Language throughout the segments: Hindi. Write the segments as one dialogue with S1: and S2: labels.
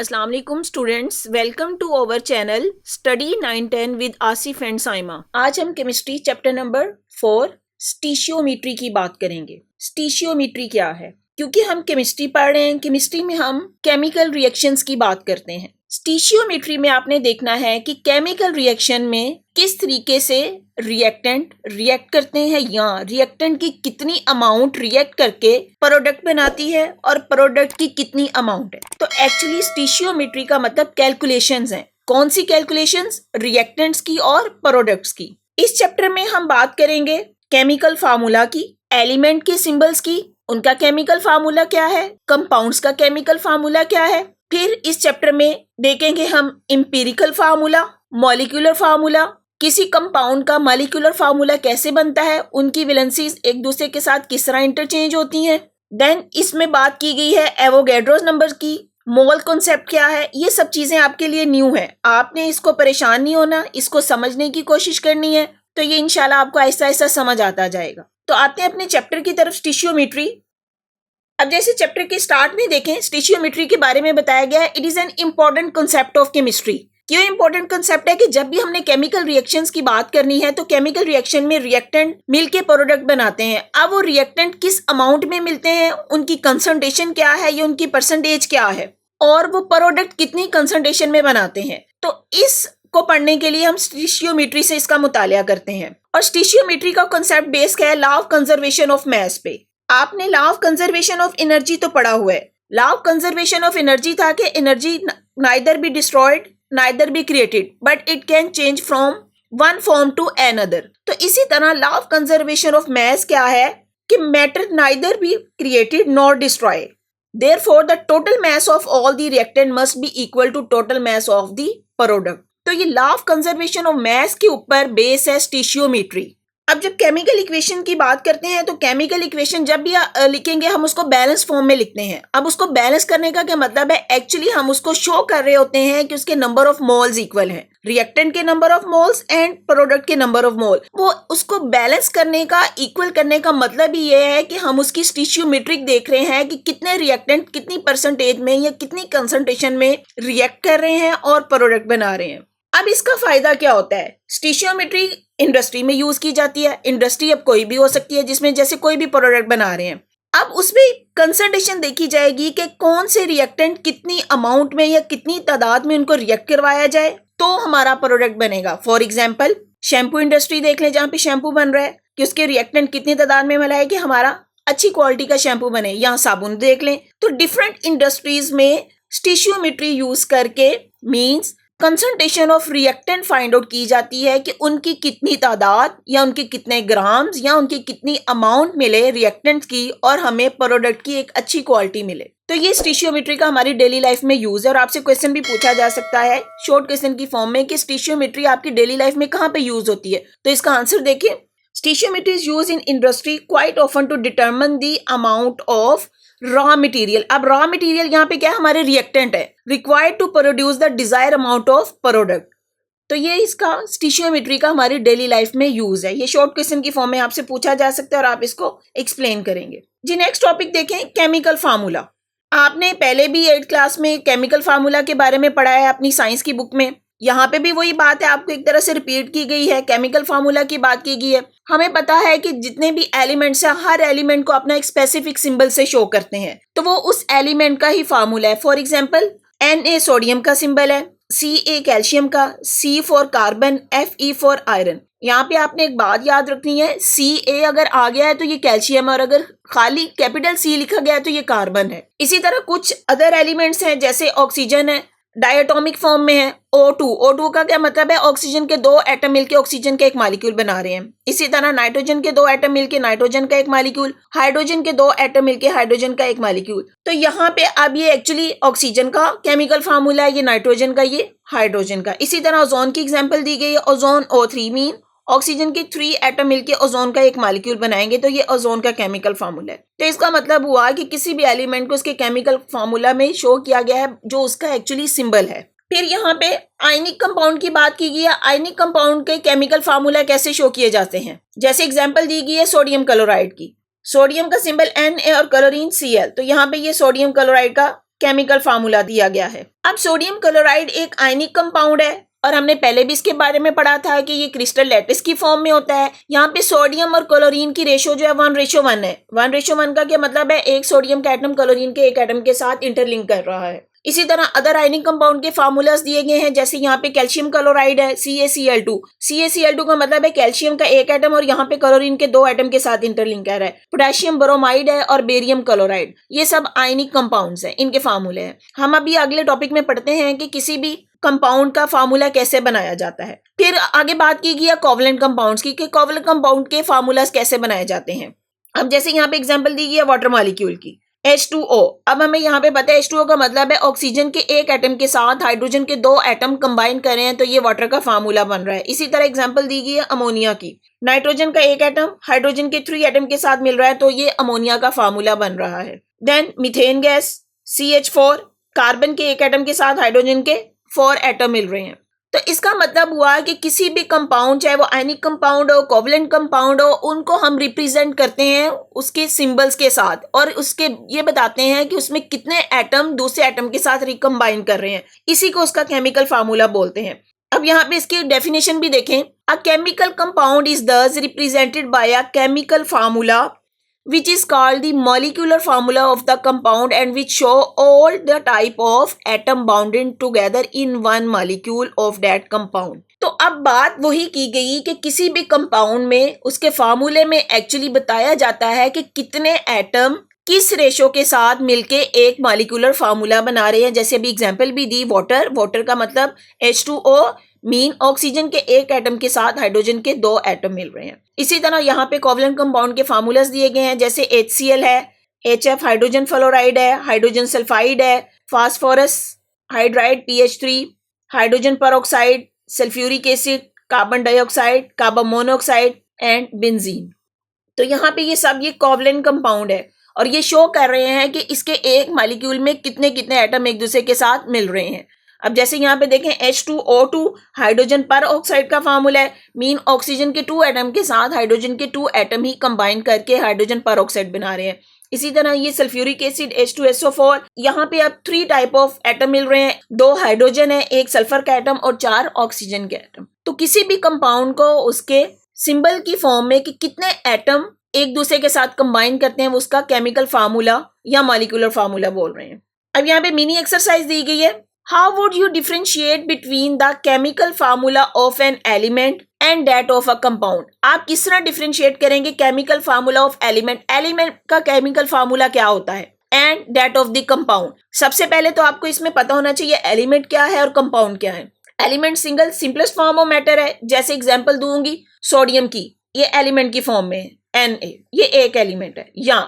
S1: अस्सलाम वालेकुम students, welcome to our channel study 910 विद आसिफ एंड साइमा। आज हम केमिस्ट्री चैप्टर नंबर 4 स्टीशियोमेट्री की बात करेंगे। स्टीशियोमेट्री क्या है? क्योंकि हम केमिस्ट्री पढ़ रहे हैं, केमिस्ट्री में हम केमिकल रिएक्शंस की बात करते हैं। स्टीशियोमेट्री में आपने देखना है कि केमिकल रिएक्शन में किस तरीके से रिएक्टेंट रिएक्ट करते हैं या रिएक्टेंट की कितनी अमाउंट रिएक्ट करके प्रोडक्ट बनाती है और प्रोडक्ट की कितनी अमाउंट है। तो एक्चुअली स्टीशियोमेट्री का मतलब कैलकुलेशंस हैं। कौन सी कैलकुलेशंस? रिएक्टेंट्स की और प्रोडक्ट्स की। इस चैप्टर में हम बात करेंगे केमिकल फार्मूला की, एलिमेंट के सिंबल्स की, उनका केमिकल फार्मूला क्या है, कंपाउंड्स का केमिकल फार्मूला क्या है। फिर इस चैप्टर में देखेंगे हम एम्पिरिकल फार्मूला, मॉलिक्यूलर फार्मूला, किसी कंपाउंड का मॉलिक्यूलर फार्मूला कैसे बनता है, उनकी वैलेंसीज एक दूसरे के साथ किस तरह इंटरचेंज होती हैं। देन इसमें बात की गई है एवोगैड्रोस नंबर की, मोल कॉन्सेप्ट क्या है। ये सब चीजें आपके लिए न्यू है, आपने इसको परेशान नहीं होना, इसको समझने की कोशिश करनी है। तो ये इंशाल्लाह आपको ऐसा ऐसा समझ आता जाएगा। तो आते हैं अपने चैप्टर की तरफ, स्टीशियोमेट्री। अब जैसे चैप्टर के स्टार्ट में देखें, स्टीशियोमेट्री के बारे में बताया गया है, it is an important concept of chemistry. क्यों इंपॉर्टेंट कंसेप्ट है कि जब भी हमने केमिकल रिएक्शंस की बात करनी है तो केमिकल रिएक्शन में रिएक्टेंट मिलके प्रोडक्ट बनाते हैं। अब वो रिएक्टेंट किस अमाउंट में मिलते हैं, उनकी कंसंट्रेशन क्या है या उनकी परसेंटेज क्या है, और वो प्रोडक्ट कितनी कंसंट्रेशन में बनाते हैं। तो इस को पढ़ने के लिए हम स्टीशियोमेट्री से इसका मुतालिया करते हैं। और स्टीशियोमेट्री का कंसेप्ट बेस क्या है? Law of conservation of mass पे। आपने law of conservation of energy तो पढ़ा हुआ है। Law of conservation of energy था कि energy neither be destroyed neither be created but it can change from one form to another. तो इसी तरह law of conservation of mass क्या है कि matter neither be created nor destroy, therefore the total mass of all the reactant must B equal to total mass of the product. तो ये law of conservation of mass के ऊपर बेस है स्टीशियोमेट्री। अब जब केमिकल इक्वेशन की बात करते हैं तो केमिकल इक्वेशन जब भी लिखेंगे हम उसको बैलेंस फॉर्म में लिखते हैं। अब उसको बैलेंस करने का क्या मतलब है? एक्चुअली हम उसको शो कर रहे होते हैं कि उसके नंबर ऑफ मोल्स इक्वल हैं, रिएक्टेंट के number of moles and product के नंबर ऑफ मोल। वो उसको बैलेंस करने का, इक्वल करने का मतलब ही ये है कि हम उसकी स्टीशियोमेट्रिक देख रहे हैं कि कितने रिएक्टेंट कितनी परसेंटेज में या कितनी कंसंट्रेशन में रिएक्ट कर रहे हैं और प्रोडक्ट बना रहे हैं। अब इसका फायदा क्या होता है? स्टीशियोमेट्री इंडस्ट्री में यूज की जाती है। इंडस्ट्री अब कोई भी हो सकती है जिसमें जैसे कोई भी प्रोडक्ट बना रहे हैं। अब उसमें कंसंट्रेशन देखी जाएगी कि कौन से रिएक्टेंट कितनी अमाउंट में या कितनी तादाद में उनको रिएक्ट करवाया जाए तो हमारा प्रोडक्ट बनेगा। फॉर एग्जाम्पल शैम्पू इंडस्ट्री देख लें, जहाँ पे शैम्पू बन रहा है कि उसके रिएक्टेंट कितनी तादाद में मिलाए कि हमारा अच्छी क्वालिटी का शैम्पू बने। यहाँ साबुन देख लें। तो डिफरेंट इंडस्ट्रीज में स्टीशियोमेट्री यूज करके means concentration of reactant find out की जाती है कि उनकी कितनी तादाद या उनके कितने ग्राम्स या उनकी कितनी अमाउंट मिले रिएक्टेंट की और हमें प्रोडक्ट की एक अच्छी क्वालिटी मिले। तो ये स्टीशियोमेट्री का हमारी डेली लाइफ में यूज है। और आपसे क्वेश्चन भी पूछा जा सकता है शॉर्ट क्वेश्चन की फॉर्म में कि स्टीशियोमेट्री आपकी डेली लाइफ में कहाँ पे यूज होती है। तो इसका आंसर देखिए, stoichiometry is use in industry quite often to determine the amount of raw material. अब रॉ मटेरियल यहाँ पे क्या है? हमारे रिएक्टेंट है, required to produce the desire amount of product. तो ये इसका स्टीशियोमेट्री का हमारी डेली लाइफ में यूज है। ये शॉर्ट क्वेश्चन की फॉर्म में आपसे पूछा जा सकता है और आप इसको एक्सप्लेन करेंगे। जी नेक्स्ट टॉपिक देखें, केमिकल फार्मूला। आपने पहले भी 8th क्लास में केमिकल फार्मूला के बारे में पढ़ा है अपनी साइंस की बुक में। यहाँ पे भी वही बात है, आपको एक तरह से रिपीट की गई है। केमिकल फार्मूला की बात की गई है। हमें पता है कि जितने भी एलिमेंट्स हैं हर एलिमेंट को अपना एक स्पेसिफिक सिंबल से शो करते हैं, तो वो उस एलिमेंट का ही फार्मूला है। फॉर एग्जांपल Na सोडियम का सिंबल है, Ca कैल्शियम का, C for carbon, Fe for iron. यहाँ पे आपने एक बात याद रखनी है, Ca अगर आ गया है तो ये कैल्शियम है और अगर खाली कैपिटल C लिखा गया है तो ये कार्बन है। इसी तरह कुछ अदर एलिमेंट्स हैं जैसे ऑक्सीजन है, डायटोमिक फॉर्म में है O2। O2 का क्या मतलब है? ऑक्सीजन के 2 एटम मिलके ऑक्सीजन का एक मॉलिक्यूल बना रहे हैं। इसी तरह नाइट्रोजन के 2 एटम मिलके नाइट्रोजन का एक मॉलिक्यूल, हाइड्रोजन के 2 एटम मिलके हाइड्रोजन का एक मॉलिक्यूल। तो यहाँ पे अब ये एक्चुअली ऑक्सीजन का केमिकल फार्मूला है, ये नाइट्रोजन का, ये हाइड्रोजन का। इसी तरह ओजोन की एग्जाम्पल दी गई है, ओजोन O3 मीन ऑक्सीजन के 3 एटम मिलके ओजोन का एक मॉलिक्यूल बनाएंगे, तो ये ओजोन का केमिकल फार्मूला है। तो इसका मतलब हुआ कि किसी भी एलिमेंट को उसके केमिकल फार्मूला में शो किया गया है जो उसका एक्चुअली सिंबल है। फिर यहाँ पे आयनिक कंपाउंड की बात की गई है। आयनिक कंपाउंड के केमिकल फार्मूला कैसे शो किए जाते हैं? जैसे एग्जाम्पल दी गई है सोडियम क्लोराइड की। सोडियम का सिंबल Na और क्लोरीन Cl। तो यहाँ पे ये सोडियम क्लोराइड का केमिकल फार्मूला दिया गया है। अब सोडियम क्लोराइड एक आयनिक कंपाउंड है और हमने पहले भी इसके बारे में पढ़ा था कि ये क्रिस्टल लैटिस की फॉर्म में होता है। यहाँ पे सोडियम और क्लोरीन की रेशो जो है 1:1 है। 1:1 का क्या मतलब है, एक सोडियम का एटम क्लोरीन के एक एटम के साथ इंटरलिंक कर रहा है। इसी तरह अदर आयनिक कंपाउंड के फार्मूलास दिए गए हैं, जैसे यहाँ पे कैल्शियम क्लोराइड है CaCl2। CaCl2 का मतलब है कैल्शियम का एक एटम और यहाँ पे क्लोरीन के 2 एटम के साथ इंटरलिंक कर रहा है। पोटेशियम ब्रोमाइड है और बेरियम क्लोराइड, ये सब आयनिक कंपाउंड्स हैं, इनके फार्मूले हैं। हम अभी अगले टॉपिक में पढ़ते हैं कि किसी भी कंपाउंड का फार्मूला कैसे बनाया जाता है। फिर आगे बात की गई कोवलेंट कंपाउंड्स की, कि कोवलेंट कंपाउंड के फार्मूलास कैसे बनाए जाते हैं। अब जैसे यहाँ पे एग्जांपल दी गई है वाटर मॉलिक्यूल की, H2O। अब हमें यहाँ पे पता है H2O का मतलब है ऑक्सीजन के एक एटम के साथ हाइड्रोजन के 2 एटम कंबाइन कर रहे हैं, तो ये वाटर का फार्मूला बन रहा है। इसी तरह एग्जांपल दी गई है अमोनिया की, नाइट्रोजन का एक एटम हाइड्रोजन के 3 एटम के साथ मिल रहा है, तो ये अमोनिया का फार्मूला बन रहा है। Then methane gas CH4, carbon के एक एटम के साथ हाइड्रोजन के 4 एटम मिल रहे हैं। तो इसका मतलब हुआ कि किसी भी कंपाउंड, चाहे वो आयनिक कंपाउंड हो, कोवलेंट कंपाउंड हो, उनको हम रिप्रेजेंट करते हैं उसके सिंबल्स के साथ, और उसके ये बताते हैं कि उसमें कितने एटम दूसरे एटम के साथ रिकम्बाइन कर रहे हैं। इसी को उसका केमिकल फार्मूला बोलते हैं। अब यहाँ पे इसकी डेफिनेशन भी देखें। अ केमिकल कंपाउंड इज दस represented by a chemical formula which is called the molecular formula of the compound and which show all the type of atom bounded together in one molecule of that compound। तो अब बात वही की गई कि किसी भी कंपाउंड में उसके फार्मूले में एक्चुअली बताया जाता है कि कितने एटम किस रेशो के साथ मिलके एक मॉलिक्यूलर फार्मूला बना रहे हैं। जैसे अभी एग्जांपल भी दी वाटर का मतलब H2O मीन ऑक्सीजन के एक एटम के साथ हाइड्रोजन के 2 एटम मिल रहे हैं। इसी तरह यहाँ पे कोवलेंट कंपाउंड के फार्मूलास दिए गए हैं, जैसे HCl है, HF हाइड्रोजन फ्लोराइड है, हाइड्रोजन सल्फाइड है, phosphorus hydride PH3, hydrogen peroxide, sulphuric acid, carbon dioxide, carbon monoxide and benzene. तो यहाँ पे ये सब ये कोवलेंट कंपाउंड है और ये शो कर रहे हैं कि इसके एक मॉलिक्यूल में कितने कितने एटम एक दूसरे के साथ मिल रहे हैं। अब जैसे यहाँ पे देखें H2O2 हाइड्रोजन पर ऑक्साइड का फार्मूला है, मीन ऑक्सीजन के 2 एटम के साथ हाइड्रोजन के 2 एटम ही कंबाइन करके हाइड्रोजन पर ऑक्साइड बना रहे हैं। इसी तरह ये सल्फ्यूरिक एसिड H2SO4, यहाँ पे अब 3 टाइप ऑफ एटम मिल रहे हैं, 2 हाइड्रोजन है, 1 सल्फर का एटम और 4 ऑक्सीजन के एटम। तो किसी भी कंपाउंड को उसके सिंबल की फॉर्म में कि कितने एटम एक दूसरे के साथ कंबाइन करते हैं, उसका केमिकल फार्मूला या मॉलिक्यूलर फार्मूला बोल रहे हैं। अब यहाँ पे मिनी एक्सरसाइज दी गई है। How would you differentiate between the chemical formula of an element and that of a compound? आप किस तरह डिफरेंशिएट करेंगे chemical formula of element, element का केमिकल फार्मूला क्या होता है, and that of the compound. सबसे पहले तो आपको इसमें पता होना चाहिए एलिमेंट क्या है और कंपाउंड क्या है। Element single simplest form of matter है, जैसे एग्जांपल दूंगी सोडियम की, ये एलिमेंट की फॉर्म में है Na, ये एक एलिमेंट है। या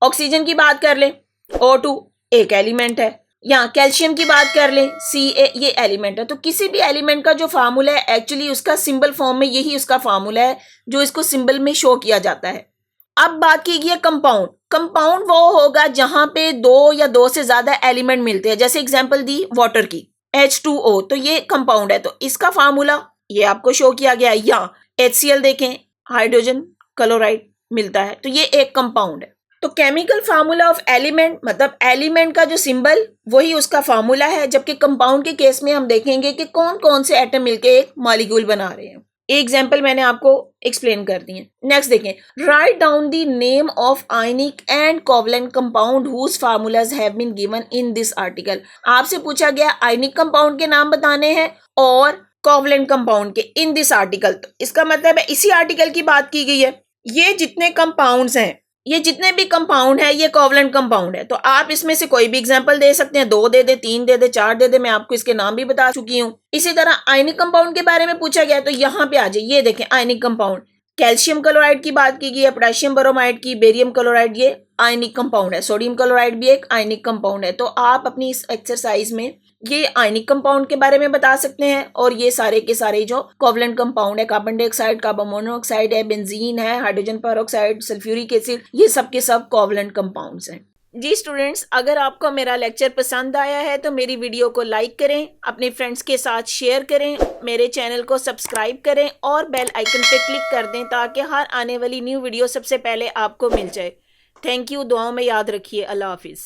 S1: ऑक्सीजन की बात कर लें O2 एक एलिमेंट है, या कैल्शियम की बात कर लें Ca, ये एलिमेंट है। तो किसी भी एलिमेंट का जो फार्मूला है एक्चुअली उसका सिंबल फॉर्म में यही उसका फार्मूला है जो इसको सिंबल में शो किया जाता है। अब बात की गई है कंपाउंड। कंपाउंड वो होगा जहां पे 2 या 2 से ज्यादा एलिमेंट मिलते हैं, जैसे एग्जांपल दी वाटर की H2O, तो ये कंपाउंड है, तो इसका फार्मूला ये आपको शो किया गया। या HCl देखें, हाइड्रोजन क्लोराइड मिलता है, तो ये एक कंपाउंड है। तो केमिकल फार्मूला ऑफ एलिमेंट मतलब एलिमेंट का जो सिंबल वही उसका फार्मूला है, जबकि कंपाउंड के केस में हम देखेंगे कि कौन कौन से एटम मिलके एक मॉलिक्यूल बना रहे हैं। एग्जाम्पल मैंने आपको एक्सप्लेन कर दिए। नेक्स्ट देखें, write down the name of ionic and covalent compound whose formulas have been given in this article. आपसे पूछा गया आयनिक कंपाउंड के नाम बताने हैं और कोवलेंट कंपाउंड के इन दिस आर्टिकल। तो इसका मतलब है इसी आर्टिकल की बात की गई है। ये जितने कंपाउंड्स हैं, ये जितने भी कंपाउंड है, ये कोवलेंट कंपाउंड है। तो आप इसमें से कोई भी एग्जांपल दे सकते हैं, 2 दे दे, 3 दे दे, 4 दे दे, मैं आपको इसके नाम भी बता चुकी हूँ। इसी तरह आयनिक कंपाउंड के बारे में पूछा गया तो यहाँ पे आ जाए, ये देखें आयनिक कंपाउंड, कैल्शियम क्लोराइड की बात की गई है, पोटेशियम ब्रोमाइड की, बेरियम क्लोराइड, ये आयनिक कंपाउंड है। सोडियम क्लोराइड भी एक आयनिक कंपाउंड है। तो आप अपनी इस एक्सरसाइज में ये आयनिक कंपाउंड के बारे में बता सकते हैं और ये सारे के सारे जो कोवलेंट कंपाउंड है, कार्बन डाइऑक्साइड, कार्बन मोनोऑक्साइड है, बेंजीन है, हाइड्रोजन पेरोक्साइड, सल्फ्यूरिक एसिड, ये सब के सब कोवलेंट कंपाउंड्स हैं। जी स्टूडेंट्स, अगर आपको मेरा लेक्चर पसंद आया है तो मेरी वीडियो को लाइक करें, अपने फ्रेंड्स के साथ शेयर करें, मेरे चैनल को सब्सक्राइब करें और बेल आइकन पे क्लिक कर दें ताकि हर आने वाली न्यू वीडियो सबसे पहले आपको मिल जाए। थैंक यू, दुआओं में याद रखिए। अल्लाह हाफिज़।